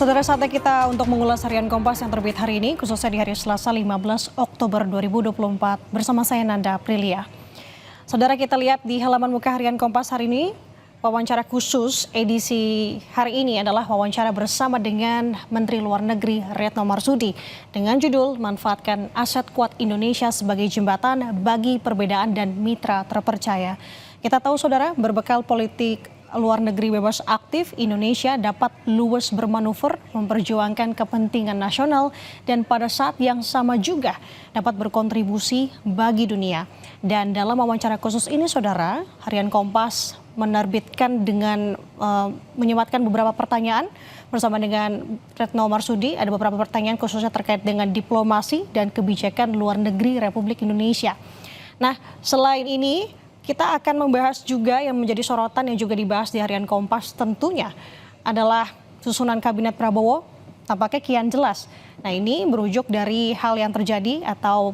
Saudara, saatnya kita untuk mengulas harian Kompas yang terbit hari ini, khususnya di hari Selasa 15 Oktober 2024, bersama saya Nanda Aprilia. Saudara, kita lihat di halaman muka harian Kompas hari ini, wawancara khusus edisi hari ini adalah wawancara bersama dengan Menteri Luar Negeri Retno Marsudi dengan judul Manfaatkan Aset Kuat Indonesia sebagai Jembatan bagi Perbedaan dan Mitra Terpercaya. Kita tahu saudara, berbekal politik luar negeri bebas aktif, Indonesia dapat luwes bermanuver, memperjuangkan kepentingan nasional, dan pada saat yang sama juga dapat berkontribusi bagi dunia. Dan dalam wawancara khusus ini, saudara, harian Kompas menerbitkan dengan menyematkan beberapa pertanyaan bersama dengan Retno Marsudi. Ada beberapa pertanyaan khususnya terkait dengan diplomasi dan kebijakan luar negeri Republik Indonesia. Nah, selain ini, kita akan membahas juga yang menjadi sorotan yang juga dibahas di harian Kompas tentunya adalah susunan kabinet Prabowo tampaknya kian jelas. Nah, ini merujuk dari hal yang terjadi atau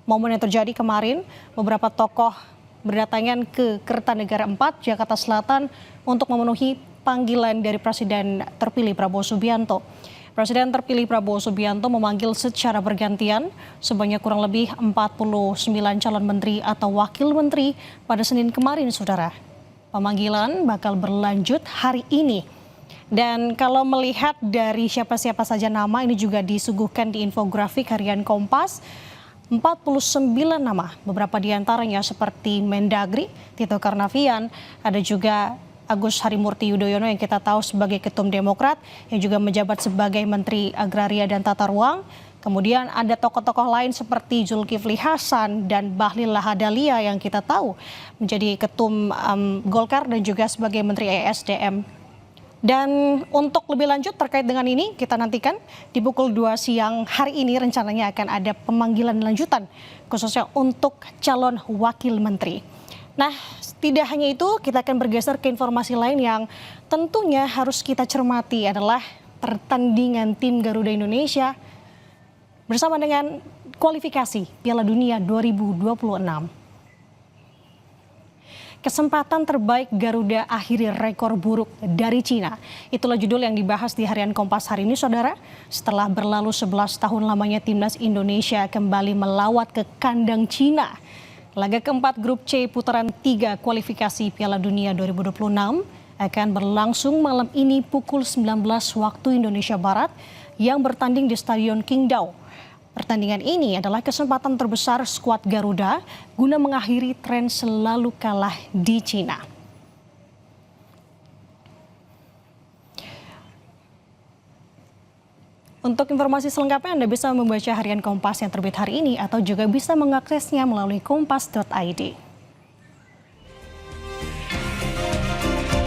momen yang terjadi kemarin, beberapa tokoh berdatangan ke Kertanegara 4 Jakarta Selatan untuk memenuhi panggilan dari Presiden terpilih Prabowo Subianto. Presiden terpilih Prabowo Subianto memanggil secara bergantian sebanyak kurang lebih 49 calon menteri atau wakil menteri pada Senin kemarin, saudara. Pemanggilan bakal berlanjut hari ini. Dan kalau melihat dari siapa-siapa saja nama, ini juga disuguhkan di infografik harian Kompas. 49 nama, beberapa diantaranya seperti Mendagri, Tito Karnavian, ada juga Agus Harimurti Yudhoyono yang kita tahu sebagai Ketum Demokrat, yang juga menjabat sebagai Menteri Agraria dan Tata Ruang. Kemudian ada tokoh-tokoh lain seperti Zulkifli Hasan dan Bahlil Lahadalia yang kita tahu menjadi Ketum Golkar dan juga sebagai Menteri ESDM. Dan untuk lebih lanjut terkait dengan ini, kita nantikan di pukul 2 siang hari ini rencananya akan ada pemanggilan lanjutan khususnya untuk calon wakil menteri. Nah, tidak hanya itu, kita akan bergeser ke informasi lain yang tentunya harus kita cermati adalah pertandingan tim Garuda Indonesia bersama dengan kualifikasi Piala Dunia 2026. Kesempatan terbaik Garuda akhiri rekor buruk dari Cina. Itulah judul yang dibahas di harian Kompas hari ini, saudara. Setelah berlalu 11 tahun lamanya timnas Indonesia kembali melawat ke kandang Cina. Laga keempat grup C putaran 3 kualifikasi Piala Dunia 2026 akan berlangsung malam ini pukul 19 waktu Indonesia Barat yang bertanding di Stadion Qingdao. Pertandingan ini adalah kesempatan terbesar skuad Garuda guna mengakhiri tren selalu kalah di Cina. Untuk informasi selengkapnya Anda bisa membaca harian Kompas yang terbit hari ini atau juga bisa mengaksesnya melalui kompas.id.